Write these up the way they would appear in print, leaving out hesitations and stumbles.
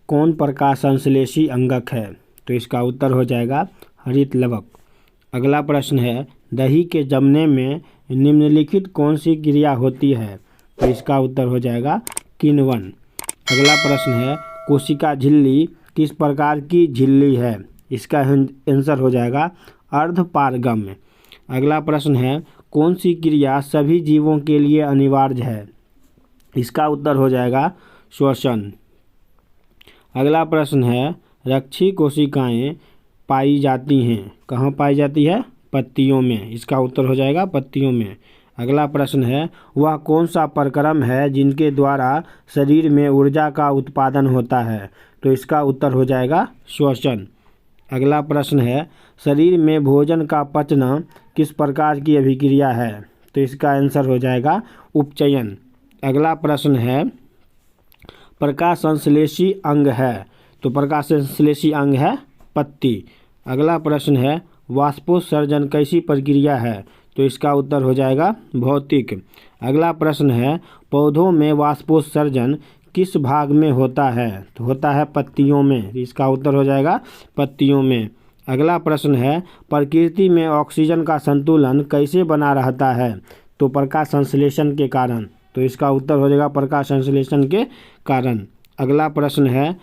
कौन प्रकाश संश्लेषी अंगक है? तो इसका उत्तर हो जाएगा हरित लवक। अगला प्रश्न है, दही के जमने में निम्नलिखित कौन सी क्रिया होती है? तो इसका उत्तर हो जाएगा किण्वन। अगला प्रश्न है, कोशिका झिल्ली किस प्रकार की झिल्ली है? इसका आंसर हो जाएगा अर्धपारगम्य। अगला प्रश्न है, कौन सी क्रिया सभी जीवों के लिए अनिवार्य है? इसका उत्तर हो जाएगा श्वसन। अगला प्रश्न है, रक्षी कोशिकाएं पाई जाती हैं, कहाँ पाई जाती है? पत्तियों में। इसका उत्तर हो जाएगा पत्तियों में। अगला प्रश्न है, वह कौन सा प्रक्रम है जिनके द्वारा शरीर में ऊर्जा का उत्पादन होता है? तो इसका उत्तर हो जाएगा श्वसन। अगला प्रश्न है, शरीर में भोजन का पचना किस प्रकार की अभिक्रिया है? तो इसका आंसर हो जाएगा उपचयन। अगला प्रश्न है, प्रकाश संश्लेषी अंग है, तो प्रकाश संश्लेषी अंग है पत्ती। अगला प्रश्न है, वाष्पोत्सर्जन कैसी प्रक्रिया है? तो इसका उत्तर हो जाएगा भौतिक। अगला प्रश्न है, पौधों में वाष्पोत्सर्जन किस भाग में होता है? तो होता है पत्तियों में। इसका उत्तर हो जाएगा पत्तियों में। अगला प्रश्न है, प्रकृति में ऑक्सीजन का संतुलन कैसे बना रहता है? तो प्रकाश संश्लेषण के कारण। तो इसका उत्तर हो जाएगा प्रकाश संश्लेषण के कारण। अगला प्रश्न है,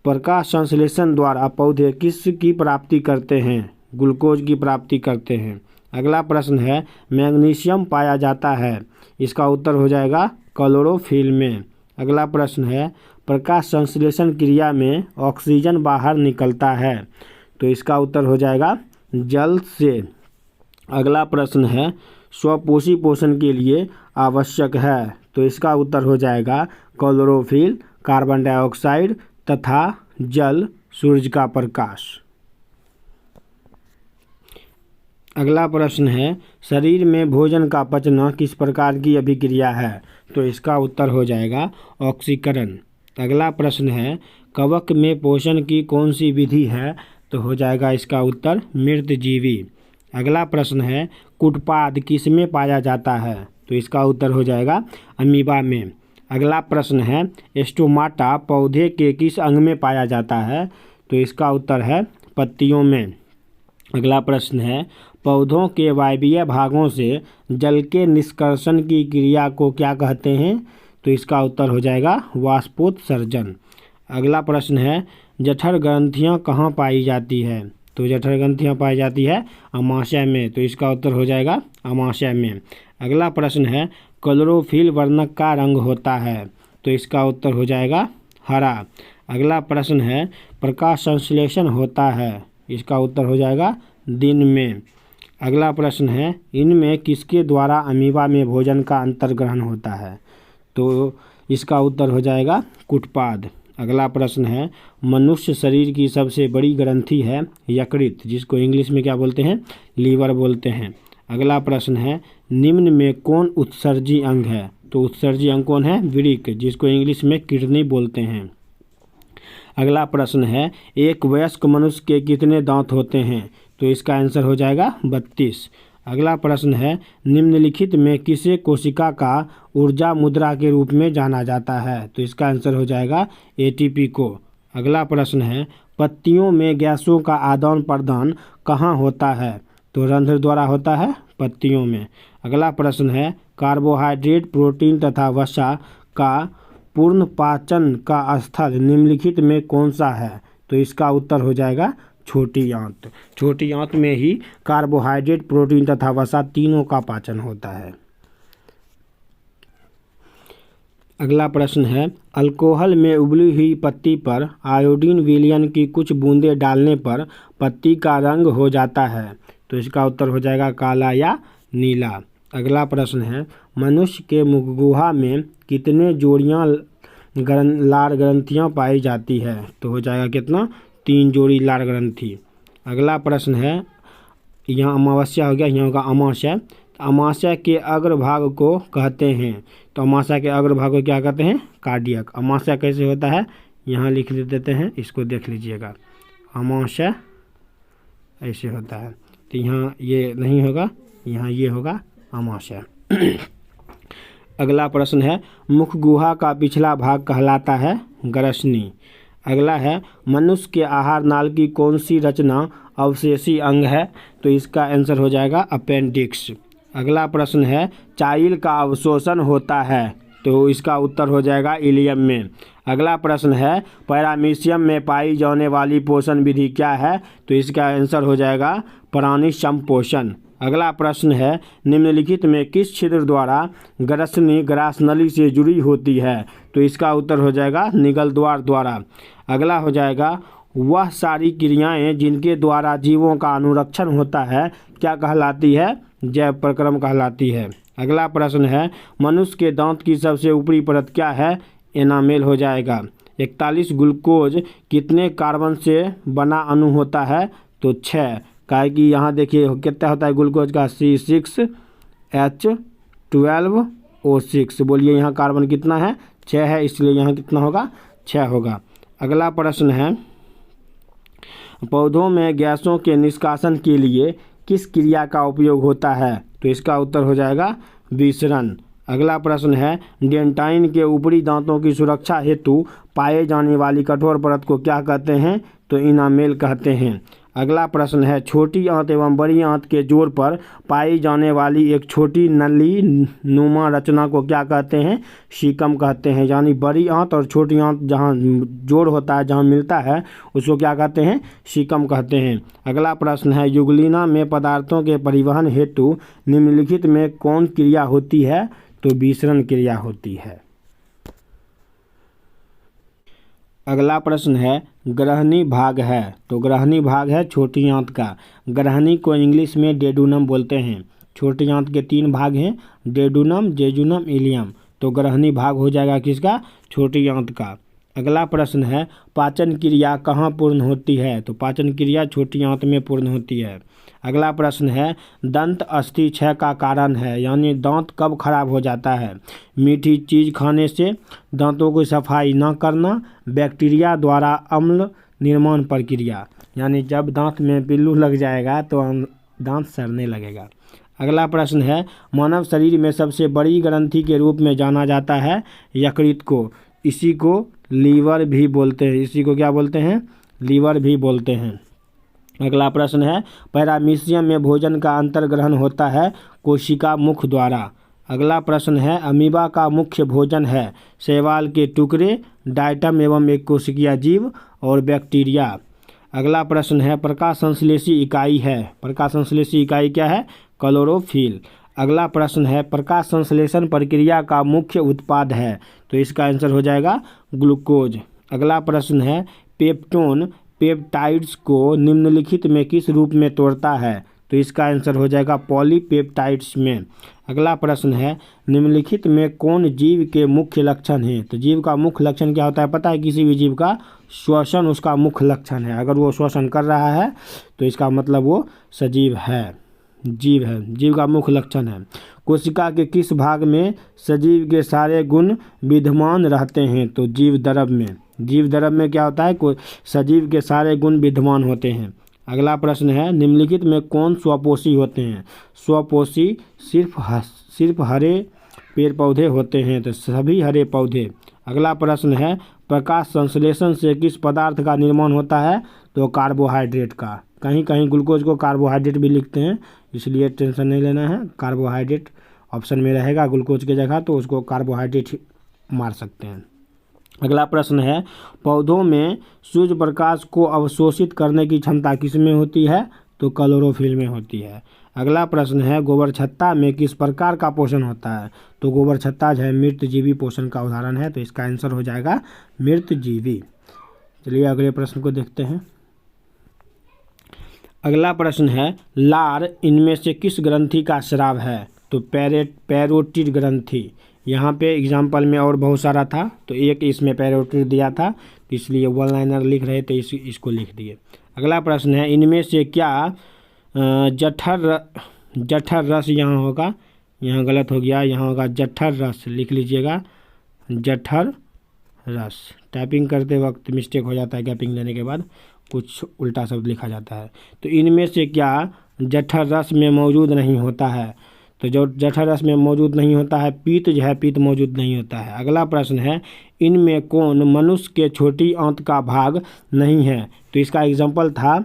प्रकाश संश्लेषण द्वारा पौधे किस की प्राप्ति करते हैं? ग्लूकोज की प्राप्ति करते हैं। अगला प्रश्न है, मैग्नीशियम पाया जाता है, इसका उत्तर हो जाएगा क्लोरोफिल में। अगला प्रश्न है, प्रकाश संश्लेषण क्रिया में ऑक्सीजन बाहर निकलता है, तो इसका उत्तर हो जाएगा जल से। अगला प्रश्न है, स्वपोषी पोषण के लिए आवश्यक है, तो इसका उत्तर हो जाएगा क्लोरोफिल, कार्बन डाइऑक्साइड तथा जल, सूरज का प्रकाश। अगला प्रश्न है, शरीर में भोजन का पचना किस प्रकार की अभिक्रिया है? तो इसका उत्तर हो जाएगा ऑक्सीकरण। अगला प्रश्न है, कवक में पोषण की कौन सी विधि है? तो हो जाएगा इसका उत्तर मृतजीवी। अगला प्रश्न है, कुटपाद किस में पाया जाता है? तो इसका उत्तर हो जाएगा अमीबा में। अगला प्रश्न है, स्टोमाटा पौधे के किस अंग में पाया जाता है? तो इसका उत्तर है पत्तियों में। अगला प्रश्न है, पौधों के वायवीय भागों से जल के निष्कर्षण की क्रिया को क्या कहते हैं? तो इसका उत्तर हो जाएगा वाष्पोत्सर्जन। अगला प्रश्न है, जठर ग्रंथियाँ कहाँ पाई जाती है? तो जठर ग्रंथियाँ पाई जाती है अमाशय में, तो इसका उत्तर हो जाएगा अमाशय में। अगला प्रश्न है, क्लोरोफिल वर्णक का रंग होता है, तो इसका उत्तर हो जाएगा हरा। अगला प्रश्न है, प्रकाश संश्लेषण होता है, इसका उत्तर हो जाएगा दिन में। अगला प्रश्न है, इनमें किसके द्वारा अमीबा में भोजन का अंतर्ग्रहण होता है? तो इसका उत्तर हो जाएगा कुटपाद। अगला प्रश्न है, मनुष्य शरीर की सबसे बड़ी ग्रंथि है यकृत, जिसको इंग्लिश में क्या बोलते हैं? लीवर बोलते हैं। अगला प्रश्न है, निम्न में कौन उत्सर्जी अंग है? तो उत्सर्जी अंग कौन है? वृक्क, जिसको इंग्लिश में किडनी बोलते हैं। अगला प्रश्न है, एक वयस्क मनुष्य के कितने दांत होते हैं? तो इसका आंसर हो जाएगा 32। अगला प्रश्न है, निम्नलिखित में किसे कोशिका का ऊर्जा मुद्रा के रूप में जाना जाता है? तो इसका आंसर हो जाएगा एटीपी को। अगला प्रश्न है, पत्तियों में गैसों का आदान प्रदान कहाँ होता है? तो रंध्र द्वारा होता है पत्तियों में। अगला प्रश्न है, कार्बोहाइड्रेट, प्रोटीन तथा वसा का पूर्ण पाचन का स्थल निम्नलिखित में कौन सा है? तो इसका उत्तर हो जाएगा छोटी आंत। छोटी आंत में ही कार्बोहाइड्रेट, प्रोटीन तथा वसा तीनों का पाचन होता है। अगला प्रश्न है, अल्कोहल में उबली हुई पत्ती पर आयोडीन विलयन की कुछ बूंदें डालने पर पत्ती का रंग हो जाता है, तो इसका उत्तर हो जाएगा काला या नीला। अगला प्रश्न है, मनुष्य के मुखगुहा में कितने जोड़ियां लार ग्रंथियां पाई जाती है? तो हो जाएगा कितना? 3 जोड़ी लार ग्रंथि। अगला प्रश्न है, यहाँ अमावस्या हो गया, यहाँ होगा अमाशय। अमाशय के अग्रभाग को कहते हैं, तो अमाशय के अग्रभाग को क्या कहते हैं? कार्डियक। अमाशय कैसे होता है? यहाँ लिख देते हैं, इसको देख लीजिएगा। अमाशय ऐसे होता है, तो यहाँ ये नहीं होगा, यहाँ ये होगा अमाशय। अगला प्रश्न है, मुख गुहा का पिछला भाग कहलाता है ग्रसनी। अगला है मनुष्य के आहार नाल की कौन सी रचना अवशेषी अंग है? तो इसका आंसर हो जाएगा अपेंडिक्स। अगला प्रश्न है चाइल्ड का अवशोषण होता है, तो इसका उत्तर हो जाएगा इलियम में। अगला प्रश्न है पैरामीशियम में पाई जाने वाली पोषण विधि क्या है? तो इसका आंसर हो जाएगा प्राणी संपोषण। अगला प्रश्न है निम्नलिखित में किस छिद्र द्वारा ग्रसनी ग्रासनली से जुड़ी होती है? तो इसका उत्तर हो जाएगा निगल द्वार द्वारा। अगला हो जाएगा वह सारी क्रियाएं जिनके द्वारा जीवों का अनुरक्षण होता है क्या कहलाती है? जैव प्रक्रम कहलाती है। अगला प्रश्न है मनुष्य के दांत की सबसे ऊपरी परत क्या है? एनामेल हो जाएगा। 41 ग्लूकोज कितने कार्बन से बना अणु होता है? तो 6। काहे कि यहाँ देखिए कितना होता है ग्लूकोज का C6H12O6। बोलिए यहाँ कार्बन कितना है? 6 है, इसलिए यहाँ कितना होगा? 6 होगा। अगला प्रश्न है पौधों में गैसों के निष्कासन के लिए किस क्रिया का उपयोग होता है? तो इसका उत्तर हो जाएगा विसरण। अगला प्रश्न है डेंटाइन के ऊपरी दांतों की सुरक्षा हेतु पाए जाने वाली कठोर परत को क्या कहते हैं? तो इनामेल कहते हैं। अगला प्रश्न है छोटी आंत एवं बड़ी आंत के जोड़ पर पाई जाने वाली एक छोटी नली नुमा रचना को क्या कहते हैं? सीकम कहते हैं। यानी बड़ी आंत और छोटी आंत जहाँ जोड़ होता है, जहाँ मिलता है, उसको क्या कहते हैं? सीकम कहते हैं। अगला प्रश्न है युगलिना में पदार्थों के परिवहन हेतु निम्नलिखित में कौन क्रिया होती है? तो विसरण क्रिया होती है। अगला प्रश्न है ग्रहणी भाग है, तो ग्रहणी भाग है छोटी आंत का। ग्रहणी को इंग्लिश में डेडुनम बोलते हैं। छोटी आंत के 3 भाग हैं, डेडुनम, जेजुनम, इलियम। तो ग्रहणी भाग हो जाएगा किसका? छोटी आंत का। अगला प्रश्न है पाचन क्रिया कहाँ पूर्ण होती है? तो पाचन क्रिया छोटी आंत में पूर्ण होती है। अगला प्रश्न है दंत अस्थि क्षय का कारण है, यानी दांत कब खराब हो जाता है? मीठी चीज़ खाने से, दांतों की सफाई न करना, बैक्टीरिया द्वारा अम्ल निर्माण प्रक्रिया। यानी जब दांत में पिल्लू लग जाएगा तो दांत सड़ने लगेगा। अगला प्रश्न है मानव शरीर में सबसे बड़ी ग्रंथि के रूप में जाना जाता है यकृत को। इसी को लीवर भी बोलते हैं। इसी को क्या बोलते हैं? लीवर भी बोलते हैं। अगला प्रश्न है पैरामीशियम में भोजन का अंतर्ग्रहण होता है कोशिका मुख द्वारा। अगला प्रश्न है अमीबा का मुख्य भोजन है शैवाल के टुकड़े, डायटम एवं एक कोशिकीय जीव और बैक्टीरिया। अगला प्रश्न है प्रकाश संश्लेषी इकाई है। प्रकाश संश्लेषी इकाई क्या है? क्लोरोफिल। अगला प्रश्न है प्रकाश संश्लेषण प्रक्रिया का मुख्य उत्पाद है, तो इसका आंसर हो जाएगा ग्लूकोज। अगला प्रश्न है पेप्टोन पेप्टाइड्स को निम्नलिखित में किस रूप में तोड़ता है? तो इसका आंसर हो जाएगा पॉलीपेप्टाइड्स में। अगला प्रश्न है निम्नलिखित में कौन जीव के मुख्य लक्षण हैं? तो जीव का मुख्य लक्षण क्या होता है पता है? किसी भी जीव का श्वसन उसका मुख्य लक्षण है। अगर वो श्वसन कर रहा है तो इसका मतलब वो सजीव है, जीव है, जीव का मुख्य लक्षण है। कोशिका के किस भाग में सजीव के सारे गुण विद्यमान रहते हैं? तो जीव द्रव में। जीव द्रव में क्या होता है? सजीव के सारे गुण विद्यमान होते हैं। अगला प्रश्न है निम्नलिखित में कौन स्वपोषी होते हैं? स्वपोषी सिर्फ हरे पेड़ पौधे होते हैं, तो सभी हरे पौधे। अगला प्रश्न है प्रकाश संश्लेषण से किस पदार्थ का निर्माण होता है? तो कार्बोहाइड्रेट का। कहीं कहीं ग्लूकोज को कार्बोहाइड्रेट भी लिखते हैं, इसलिए टेंशन नहीं लेना है। कार्बोहाइड्रेट ऑप्शन में रहेगा ग्लूकोज की जगह, तो उसको कार्बोहाइड्रेट मार सकते हैं। अगला प्रश्न है पौधों में सूर्य प्रकाश को अवशोषित करने की क्षमता किसमें होती है? तो क्लोरोफिल में होती है। अगला प्रश्न है गोबर छत्ता में किस प्रकार का पोषण होता है? तो गोबर छत्ता जो है मृतजीवी पोषण का उदाहरण है, तो इसका आंसर हो जाएगा मृतजीवी। चलिए अगले प्रश्न को देखते हैं। अगला प्रश्न है लार इनमें से किस ग्रंथि का स्राव है? तो पैरोटिड ग्रंथि। यहाँ पे एग्जाम्पल में और बहुत सारा था, तो एक इसमें पैरोटिड दिया था, तो इसलिए वन लाइनर लिख रहे थे, इसको लिख दिए। अगला प्रश्न है इनमें से क्या जठर रस यहाँ होगा, यहाँ गलत हो गया, यहाँ होगा जठर रस, लिख लीजिएगा जठर रस। टाइपिंग करते वक्त मिस्टेक हो जाता है, गैपिंग लेने के बाद कुछ उल्टा शब्द लिखा जाता है। तो इनमें से क्या जठर रस में मौजूद नहीं होता है? तो जो जठर रस में मौजूद नहीं होता है, पित्त जो है पित्त मौजूद नहीं होता है। अगला प्रश्न है इनमें कौन मनुष्य के छोटी आंत का भाग नहीं है? तो इसका एग्जाम्पल था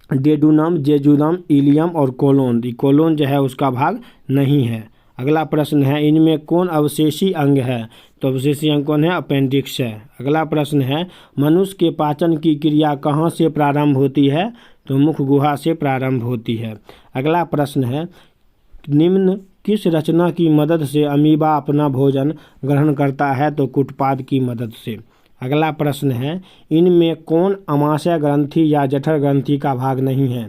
डेडुनम, जेजुनम, इलियम और कोलोन। कोलोन जो है उसका भाग नहीं है। अगला प्रश्न है इनमें कौन अवशेषी अंग है? तो अवशेषी अंग कौन है? अपेंडिक्स है। अगला प्रश्न है मनुष्य के पाचन की क्रिया कहाँ से प्रारंभ होती है? तो मुख गुहा से प्रारंभ होती है। अगला प्रश्न है निम्न किस रचना की मदद से अमीबा अपना भोजन ग्रहण करता है? तो कुटपाद की मदद से। अगला प्रश्न है इनमें कौन अमाशय ग्रंथि या जठर ग्रंथि का भाग नहीं है?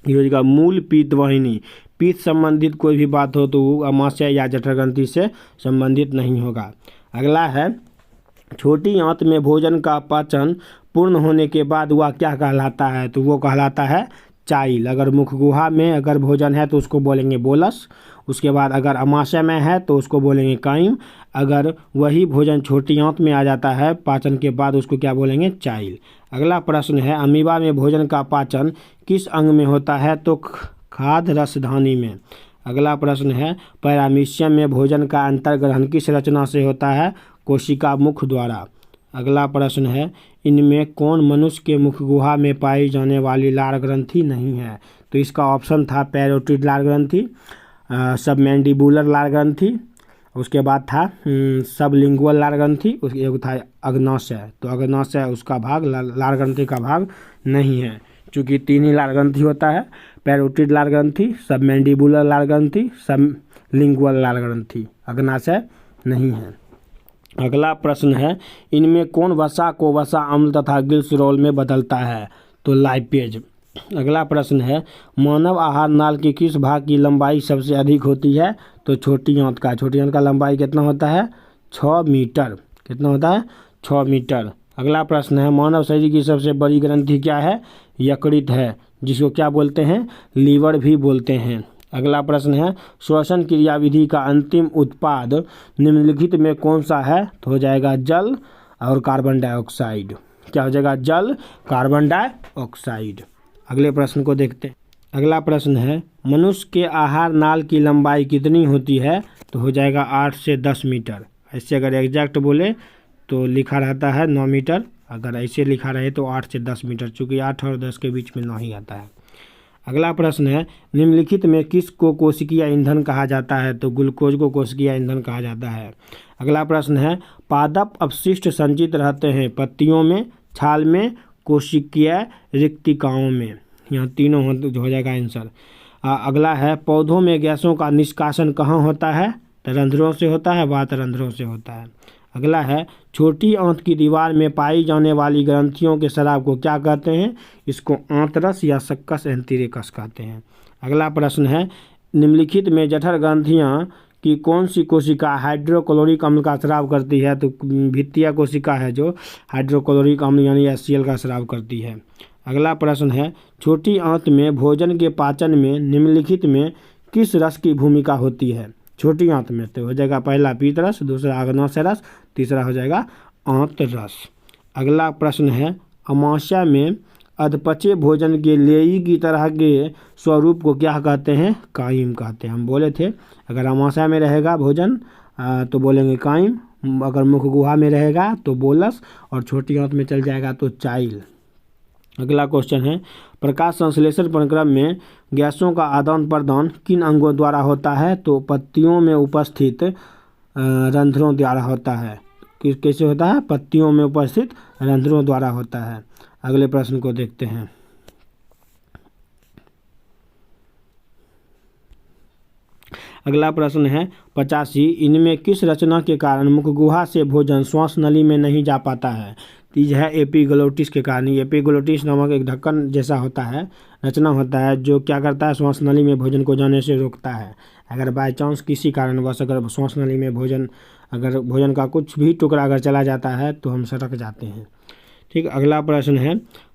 ये हो जाएगा मूल पित्त वाहिनी। पित्त संबंधित कोई भी बात हो तो वो अमाशय या जठर ग्रंथि से संबंधित नहीं होगा। अगला है छोटी आंत में भोजन का पाचन पूर्ण होने के बाद वह क्या कहलाता है? तो वो कहलाता है चाइल। अगर मुख गुहा में अगर भोजन है तो उसको बोलेंगे बोलस। उसके बाद अगर अमाशय में है तो उसको बोलेंगे काइम। अगर वही भोजन छोटी आंत में आ जाता है पाचन के बाद उसको क्या बोलेंगे? चाइल। अगला प्रश्न है अमीबा में भोजन का पाचन किस अंग में होता है? तो खाद्य रसधानी में। अगला प्रश्न है पैरामीशियम में भोजन का अंतर्ग्रहण किस रचना से होता है? कोशिका मुख द्वारा। अगला प्रश्न है इनमें कौन मनुष्य के मुख गुहा में पाई जाने वाली लार ग्रंथि नहीं है? तो इसका ऑप्शन था पैरोटिड लार ग्रंथि, सबमैंडिबुलर लार ग्रंथि, उसके बाद था सबलिंगुअल लार ग्रंथि, उसके एक था अग्नाशय। तो अग्नाशय उसका भाग लार ग्रंथि का भाग नहीं है, चूँकि 3 ही लार ग्रंथि होता है, पैरोटिड लार ग्रंथि, सबमैंडिबुलर लार ग्रंथि, सबलिंगुअल लार ग्रंथि, अग्नाशय नहीं है। अगला प्रश्न है इनमें कौन वसा को वसा अम्ल तथा ग्लिसरॉल में बदलता है? तो लाइपेज। अगला प्रश्न है मानव आहार नाल के किस भाग की लंबाई सबसे अधिक होती है? तो छोटी आंत का। छोटी आंत का लंबाई कितना होता है? 6 मीटर। कितना होता है? 6 मीटर। अगला प्रश्न है मानव शरीर की सबसे बड़ी ग्रंथि क्या है? यकृत है, जिसको क्या बोलते हैं? लीवर भी बोलते हैं। अगला प्रश्न है श्वसन क्रियाविधि का अंतिम उत्पाद निम्नलिखित में कौन सा है? तो हो जाएगा जल और कार्बन डाइऑक्साइड। क्या हो जाएगा? जल, कार्बन डाइऑक्साइड। अगले प्रश्न को देखते हैं। अगला प्रश्न है मनुष्य के आहार नाल की लंबाई कितनी होती है? तो हो जाएगा 8 से 10 मीटर। ऐसे अगर एग्जैक्ट बोले तो लिखा रहता है 9 मीटर, अगर ऐसे लिखा रहे तो 8 से 10 मीटर, चूँकि 8 और 10 के बीच में 9 ही आता है। अगला प्रश्न है निम्नलिखित में किस को कोशिकीय ईंधन कहा जाता है? तो ग्लूकोज को कोशिकीय ईंधन कहा जाता है। अगला प्रश्न है पादप अपशिष्ट संचित रहते हैं पत्तियों में, छाल में, कोशिकीय रिक्तिकाओं में। यहाँ तीनों हो जाएगा आंसर। अगला है पौधों में गैसों का निष्कासन कहाँ होता है? तो रंध्रों से होता है, वात रंध्रों से होता है। अगला है छोटी आंत की दीवार में पाई जाने वाली ग्रंथियों के स्राव को क्या कहते हैं? इसको आंतरस या सक्कस एंटीरेकस कहते हैं। अगला प्रश्न है निम्नलिखित में जठर ग्रंथियां की कौन सी कोशिका हाइड्रोक्लोरिक अम्ल का स्राव करती है? तो भित्तिया कोशिका है जो हाइड्रोक्लोरिक अम्ल यानी HCl का स्राव करती है। अगला प्रश्न है छोटी आंत में भोजन के पाचन में निम्नलिखित में किस रस की भूमिका होती है? छोटी आंत में तो हो जाएगा पहला पीत रस, दूसरा अग्नाशय रस, तीसरा हो जाएगा आंत रस। अगला प्रश्न है अमाशय में अधपचे भोजन के लेई की तरह के स्वरूप को क्या कहते हैं? काइम कहते हैं। हम बोले थे अगर अमाशय में रहेगा भोजन तो बोलेंगे काइम, अगर मुख गुहा में रहेगा तो बोलस, और छोटी आंत में चल जाएगा तो चाइल। अगला क्वेश्चन है प्रकाश संश्लेषण प्रक्रम में गैसों का आदान प्रदान किन अंगों द्वारा होता है? तो पत्तियों में उपस्थित रंध्रों द्वारा होता है। कैसे होता है? पत्तियों में उपस्थित रंध्रों द्वारा होता है। अगले प्रश्न को देखते हैं। अगला प्रश्न है 85 इनमें किस रचना के कारण मुख गुहा से भोजन श्वास नली में नहीं जा पाता है? तीज है एपिग्लोटिस के कारण। एपिग्लोटिस नामक एक ढक्कन जैसा होता है, रचना होता है, जो क्या करता है श्वास नली में भोजन को जाने से रोकता है। अगर बाय चांस किसी कारणवश अगर श्वास नली में भोजन का कुछ भी टुकड़ा अगर चला जाता है तो हम सटक जाते हैं। ठीक। अगला प्रश्न है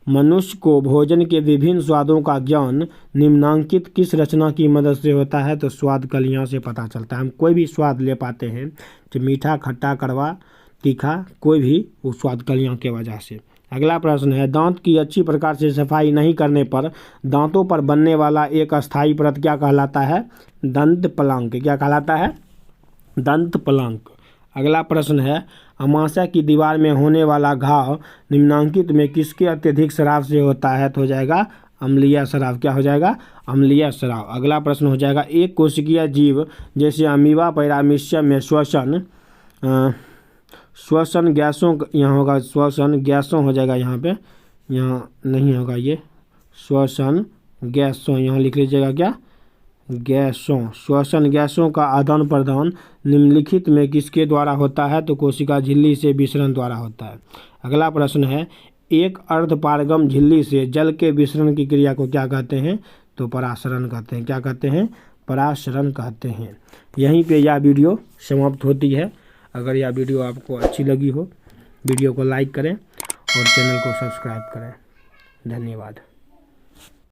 मनुष्य को भोजन के विभिन्न स्वादों का ज्ञान निम्नांकित किस रचना की मदद से होता है? तो स्वाद कलियों से पता चलता है। हम कोई भी स्वाद ले पाते हैं, जो मीठा, खट्टा, कड़वा, तीखा, कोई भी, वो स्वाद कलियों के वजह से। अगला प्रश्न है, दांत की अच्छी प्रकार से सफाई नहीं करने पर दांतों पर बनने वाला एक अस्थायी परत क्या कहलाता है? दंत पलांक। क्या कहलाता है? दंत पलांक। अगला प्रश्न है, अमाशय की दीवार में होने वाला घाव निम्नलिखित में किसके अत्यधिक स्राव से होता है? तो हो जाएगा अम्लीय स्राव। क्या हो जाएगा? अम्लीय स्राव। अगला प्रश्न हो जाएगा, एक कोशिकीय जीव जैसे अमीबा पैरामीशियम में श्वसन गैसों, यहाँ होगा श्वसन गैसों हो जाएगा, यहाँ पे, यहाँ नहीं होगा ये, श्वसन गैसों, यहाँ लिख लीजिएगा क्या? गैसों। श्वसन गैसों का आदान प्रदान निम्नलिखित में किसके द्वारा होता है? तो कोशिका झिल्ली से विसरण द्वारा होता है। अगला प्रश्न है, एक अर्धपारगम झिल्ली से जल के विसरण की क्रिया को क्या कहते हैं? तो परासरण कहते हैं। क्या कहते हैं? परासरण कहते हैं। यहीं पे यह वीडियो समाप्त होती है। अगर यह वीडियो आपको अच्छी लगी हो, वीडियो को लाइक करें और चैनल को सब्सक्राइब करें। धन्यवाद।